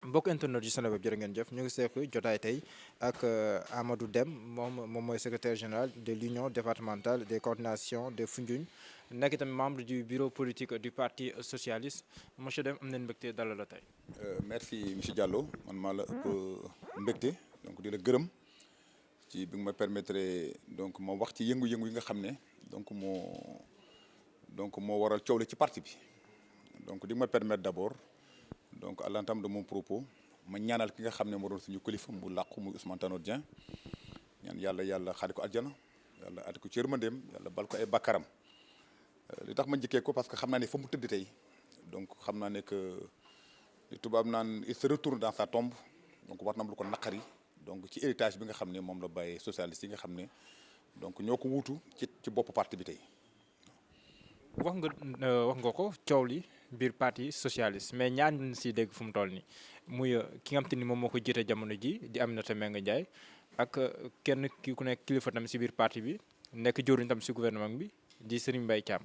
mbokk internet yu Seneweb jërë ngeen jëf ñu ngi seq jotaay tey ak Amadou Deme moom mooy secrétaire général de l'union départementale des coordinations de Foundiougne nekk itam membre du bureau politique du parti socialiste monsieur Deme am nañu mbégte dalal la tey. Merci monsieur Diallo man maa la ëpp mbégte donc di la gërëm ci bi nga ma permettre donc ma wax ci yëngu-yëngu yi nga xam ne moo waral coow la ci parti bi donc di ma permettre d'abord donc à l'entame de mon propos ma ñaanal ki nga xam ne moo doon suñu kilifa mu làqu muy Ousmane Tanor Dieng ñaan yàlla xaari ko aljana yàlla ati ko ci yërmandeem yàlla bal ko ay bakkaram li tax ma njëkkee ko parce que xam naa ne fa mu tëdd tey donc xam naa ne que li tubaab naan il se retourne dans sa tombe donc war na am lu ko naqari donc ci héritage bi nga xam ne moom la bàyyee socialiste yi nga xam ne donc ñoo ko wuutu ci bopp parti bi tey. wax nga ko coow li biir parti socialiste mais ñaar ñu si dégg fu mu toll nii muy ki nga xam te ni moom moo ko jiite jamono ji di Aminata Mbengue Ndiaye ak kenn ku nekk kilifa tam si biir parti bi nekk jëwriñ tam si gouvernement bi di Serigne Mbaye Thiam.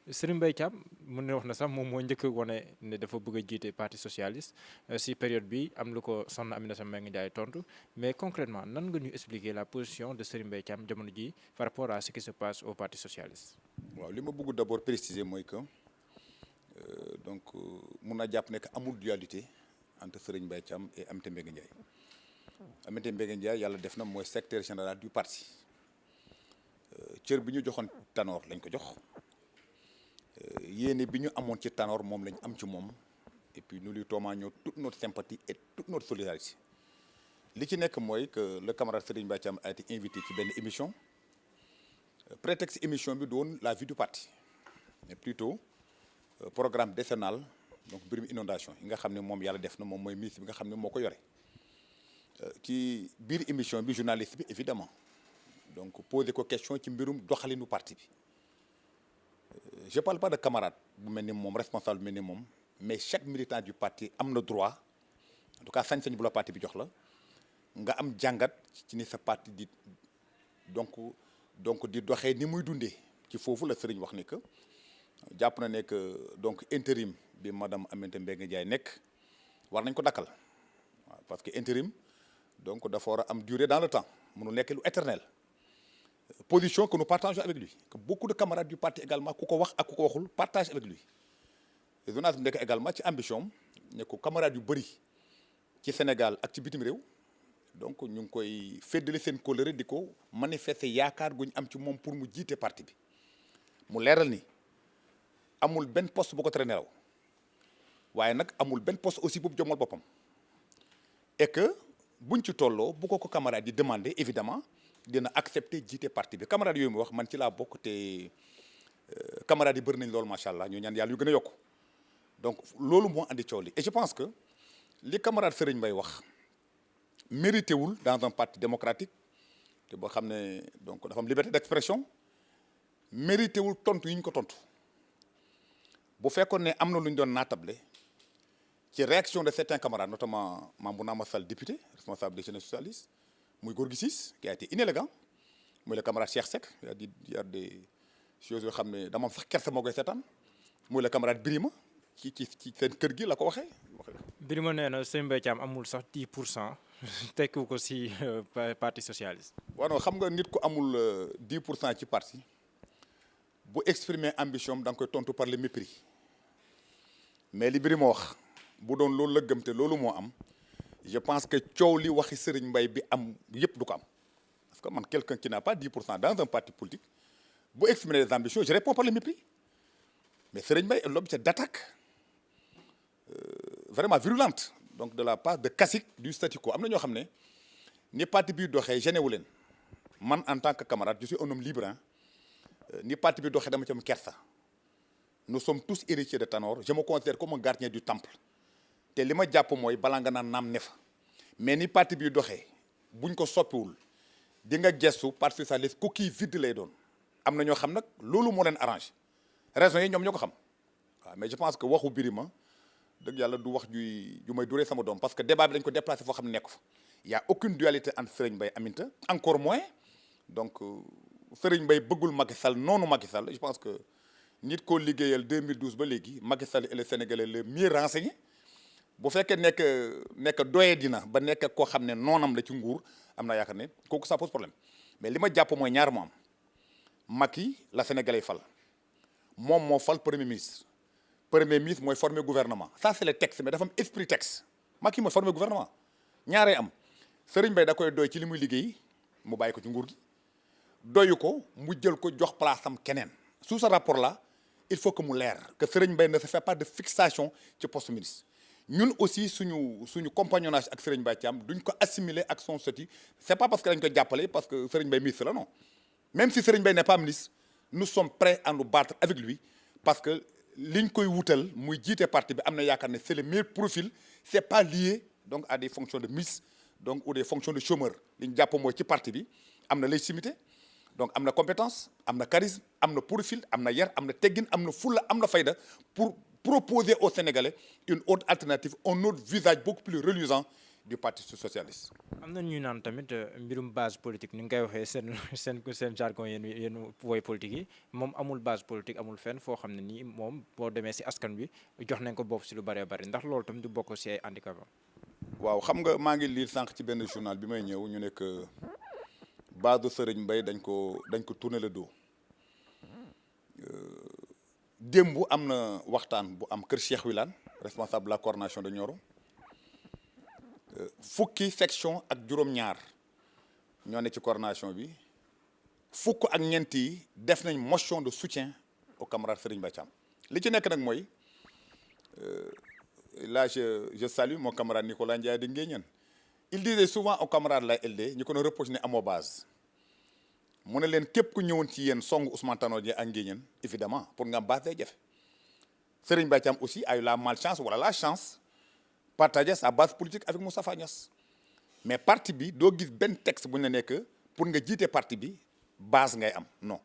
Serigne Mbaye Thiam mën na wax na sax moom moo njëkk a wane ne dafa bëgg a jiite parti socialiste si période bi am lu ko soxna Aminata Mbengue Ndiaye tontu mais concrètement nan nga ñu expliquer la position de Serigne Mbaye Thiam jamono ji par rapport à ce qui se passe au parti socialiste. waaw li ma bëgg d'abord préciser mooy que donc mun naa jàpp ne que amul dualité entre Serigne Mbaye Thiam et Aminata Mbengue Ndiaye. Aminata Mbengue Ndiaye yàlla def na mooy secrétaire général du parti cër bi ñu joxoon Tanor lañ ko jox. yéene bi ñu amoon ci Tanor moom lañ am ci moom et puis nous lui témoignons toute notre sympathie et toute notre solidarité li ci nekk mooy que le camarade Serigne Mbaye Thiam a été invité ci benn émission prétexte émission bi doon la vie du parti mais plutôt programme décennal donc mbirum inondation yi nga xam ne moom yàlla def na moom mooy ministre bi nga xam ne moo ko yore ci biir émission bi journaliste bi évidemment donc posé ko question ci mbirum doxalinu parti bi. Je parle pas de camarade bu mel ni moom responsable bu mel ni moom mais chaque militant du parti am na droit en tout cas sañ-sañ bu la parti bi jox la nga am jàngat ci ni sa parti di donc di doxee ni muy dundee ci foofu la sëriñ wax ni que jàpp na ne que donc intérim bi madame Aminata Mbengue Ndiaye nekk war nañ ko dakkal waaw parce que intérim donc dafa war a am durée dans le temps mënu nekk lu éternel. Position que nous partageons avec lui que beaucoup de camarades du parti également ku ko wax ak ku ko waxul partage avec lui journaliste bi nekk également ci ambition ne ko camarades yu bëri ci Sénégal ak ci bitim réew donc ñu ngi koy féddali seen kóllëre di ko manifester yaakaar gu ñu am ci moom pour mu jiite parti bi mu leeral ni amul benn poste bu ko tere nelaw waaye nag amul benn poste aussi bu jommal boppam et que buñ ci tolloo bu ko camarades yi demander évidemment dina accepter jiite parti bi camarades yooyu mu wax man ci laa bokk te camarades yi bëri nañ loolu macha allah ñu ñaan yàlla yu gën a yokk donc loolu moo andi coow li et je pense que li camarade Serigne Mbaye wax mérité wul dans un parti démocratique te boo xam ne donc dafa am liberté d'expression mérité wul tontu yi ñu ko tontu bu fekkoon ne am na lu ñu doon naatable ci réaction de certains camarades notamment Mambounama Sall député responsable des jeunes socialistes. muy Gorgui Ciss qui a été inélégant muy le camarade Cheikh Seck y a des choses yoo xam ne dama am sax kersa moo koy seetaan muy le camarade Birima ci seen kër gi la ko waxee. Birima nee na Serigne Mbaye Thiam amul sax 10% tekkiwu ko si parti socialiste. waaw non xam nga nit ku amul 10% ci parti bu exprimer ambition da nga koy tontu par le mépris mais li Birima wax bu doon loolu la gëm te loolu moo am. Je pense que coow li waxi Serigne Mbaye bi am yëpp du ko am parce que man quelqu'un qui n'a pas 10% dans un parti politique bu exprimer des ambitions je réponds par le mépris mais Serigne Mbaye est l'objet d'attaques vraiment virulentes donc de la part de caciques du statu quo am na ñoo xam ne ni parti bi doxee gêné wu leen man en tant que camarade je suis un homme libre ni parti bi doxee dama ci am kersa nous sommes tous héritiers de Tanor je me considère comme un gardien du temple. te li ma jàpp mooy balaa nga naan naam ne fa mais ni parti bi doxee buñ ko soppiwul di nga gestu parti socialiste coquille vide lay doon am na ñoo xam nag loolu moo leen arrangé raison yi ñoom ñoo ko xam waaw mais je pense que waxu Birima dëgg yàlla du wax ju may duree sama doom parce que débat bi dañ ko déplacé foo xam ne nekk fa y a aucune dualité entre Serigne Mbaye Aminata encore moins donc Serigne Mbaye bëggul Macky Sall noonu Macky Sall je pense que nit koo liggéeyal 2012 ba léegi Macky Sall est le Sénégalais le mieux renseigné bu fekkee nekk doye dina ba nekk koo xam ne noonam la ci nguur am na yaakaar ne kooku ça pose problème mais li ma jàpp mooy ñaar moo am Macky la Sénégalais fal moom moo fal premier ministre mooy former gouvernement ça c'est le texte mais dafa am esprit texte Macky mooy former gouvernement ñaaree am Serigne Mbaye da koy doy ci li muy liggéey mu bàyyi ko ci nguur gi doyu ko mu jël ko jox place am keneen sous ce rapport là il faut que mu leer que Serigne Mbaye ne se fait pas de fixation ci poste ministre ñun aussi suñu compagnonnage ak Serigne Mbaye Thiam duñ ko assimiler ak son statut c'est pas parce que dañ ko jàppale parce que Serigne Mbaye ministre la non même si Serigne Mbaye n'est pas ministre nous sommes prêts à nous battre avec lui parce que liñ koy wutal muy jiite parti bi am na yaakaar ne c'est le meilleur profil c'est pas lié donc à des fonctions de ministre donc ou des fonctions de chômeur li ñu jàpp mooy ci parti bi am na légitimité donc am na compétence am na charisme am na profil am na yar am na teggin am na fulla am na fayda pour proposer aux Sénégalais une autre alternative un autre visage beaucoup plus reluisant du parti socialiste. am na ñuy naan tamit mbirum base politique ni nga koy waxee seen jargon yéen woy politique yi moom amul base politique amul fenn foo xam ne nii moom boo demee si askan bi jox nañ ko bopp si lu bëree bëri ndax loolu tamit du bokk si ay handicap. waaw xam nga maa ngi lire sànq ci benn journal bi may ñëw ñu nekk base de Serigne Mbaye dañ ko tourner le dos démb am na waxtaan bu am kër Cheikh Wilane responsable de la coordination de Nioro fukki section ak juróom-ñaar ñoo ne ci coordination bi fukk ak ñeent yi def nañ motion de soutien au camarade Serigne Mbaye Thiam li ci nekk nag mooy là je salue mon camarade Nicolas Ndiaye de Nguéniène il disait souvent au camarade la LD ñu ko doon reproché ne amoo base mu ne leen képp ku ñëwoon ci yéen song Ousmane Tanor Dieng ak Nguéniène évidemment pour nga am base day jafe Serigne Mbaye Thiam aussi a eu la malchance wala la chance partager sa base politique avec Moustapha Niasse mais parti bi doo gis benn texte bu ñu la nekk pour nga jiite parti bi base ngay am non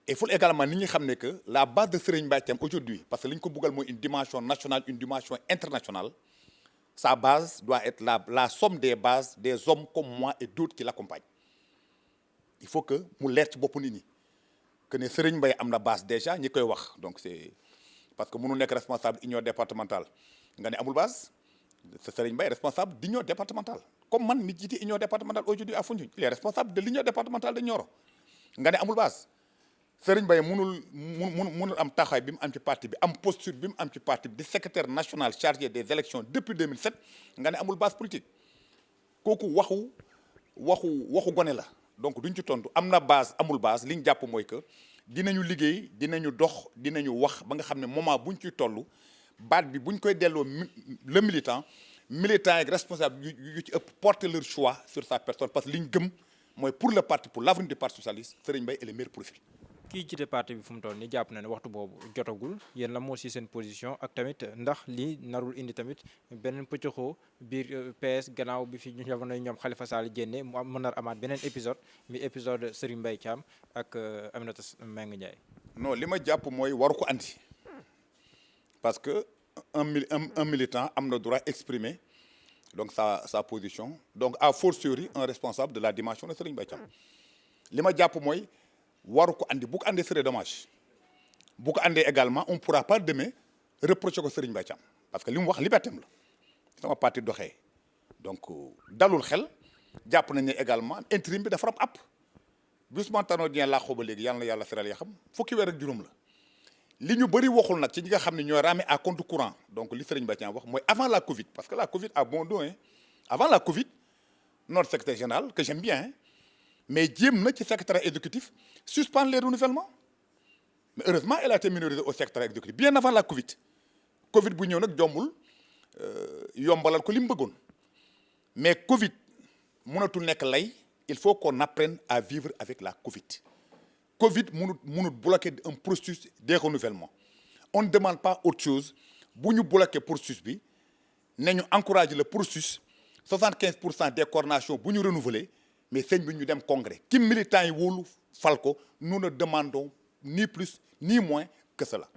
il faut également nit ñi xam ne que la base de Serigne Mbaye Thiam aujourd'hui parce que li ñu ko buggal mooy une dimension nationale une dimension internationale sa base doit être la somme des bases des hommes comme moi et d'autres qui l'accompagnent il faut que mu leer ci bopp nit ñi que ne Serigne Mbaye am na base déjà ñi koy wax donc c'est parce que mënu nekk responsable union départementale nga ne amul base c'est Serigne Mbaye responsable d'union départementale comme man mi jiite union départementale aujourd'hui à Foundiougne il est responsable de l'union départementale de Nioro nga ne amul base Serigne Mbaye mënul am taxawaay bi mu am ci parti bi am posture bi mu am ci parti bi di secrétaire national chargé des élections depuis 2007 nga ne amul base politique kooku waxu gone la donc duñ ci tontu am na base amul base li ñu jàpp mooy que dinañu liggéey dinañu dox dinañu wax ba nga xam ne moment buñ ciy toll baat bi buñ koy delloo le militant ak responsable yu ci ëpp porter leur choix sur sa personne parce que li ñu gëm mooy pour le parti pour l'avenir du parti socialiste Serigne Mbaye est le meilleur profil. kii jiite parti bi fu mu toll nii jàpp na ne waxtu boobu jotagul yéen la moo si seen position ak tamit ndax lii narul indi tamit beneen pëccëxoo biir PS gannaaw bi fi ñu jamono ñoom Khalifa Sall génne mu am mën nar amaat beneen épisode mi épisode Serigne Mbaye Thiam ak Aminata Mbengue Ndiaye. non li ma jàpp mooy waru ko andi parce que un militant am na droit exprimer donc sa position donc à fortiori un responsable de la dimension de Serigne Mbaye Thiam li ma jàpp mooy. waru ko andi bu ko andee serait dommage bu ko andee également on pourra pas demain reprocher ko Serigne Mbaye Thiam parce que li mu wax liberté am la sama parti doxee donc dalul xel jàpp nañ ne également intérim bi dafa am app bi Ousmane Tanor Dieng làqoo ba léegi yàlla na yàlla seral ya xam fukki weer ak juróom la li ñu bëri waxul nag ci ñi nga xam ne ñooy ramer à compte courant donc li Serigne Mbaye Thiam wax mooy avant la Covid parce que la Covid a bon dos avant la Covid notre secrétaire général que j'aime bien mais jéem na ci secrétaire exécutif suspendre les renouvellements mais heureusement elle a été minorisée au secrétaire exécutif bien avant la Covid bu ñëw nag jombul yombalal ko li mu bëggoon mais Covid mënatul nekk lay il faut qu'on apprenne à vivre avec la Covid mënut bloquer un processus des renouvellements on ne demande pas autre chose bu ñu bloquer processus bi nañu encourager le processus 75% des coordinations bu ñu renouveler mais sëñ bi ñu dem congrès ki militants yi wóolu fal ko nous ne demandons ni plus ni moins que cela.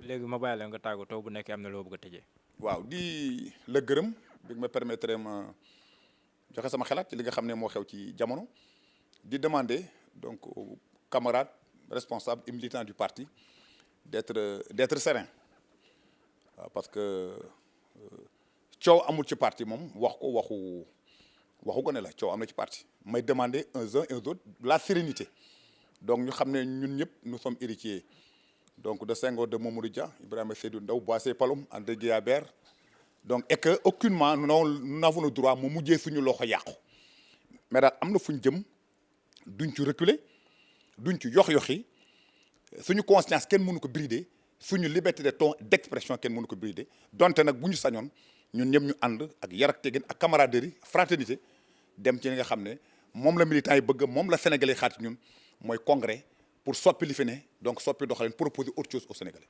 léegi ma bàyyi la nga tàggatoo bu nekkee am na loo bëgg a tëjee. waaw di la gërëm bi ma permettre ma joxe sama xalaat ci li nga xam ne moo xew ci jamono di demander donc aux camarades responsables et militants du parti d'être sereins waaw parce que coow amul ci parti moom wax ko waxu gone la coow am na ci parti may demander uns et autres la sérénité donc ñu xam ne ñun ñëpp nous sommes héritiers donc de Senghor, de Mamadou Dia, Ibrahima Seydou Ndaw, Boissé Palom, André Guillabert donc et que aucunement nous n'avons le droit mu mujjee suñu loxo yàqu mais daal am na fu ñu jëm duñ ci reculer duñ ci yox-yoxi suñu conscience kenn mënu ko brider suñu liberté de ton d'expression kenn mënu ko brider donte nag bu ñu sañoon ñun ñëpp ñu ànd ak yar ak teggin ak camaraderie fraternité dem ci li nga xam ne moom la militants yi bëgg moom la Sénégalais xaar ci ñun mooy congrès pour soppi li fi ne donc soppi doxalin proposer autre chose aux Sénégalais.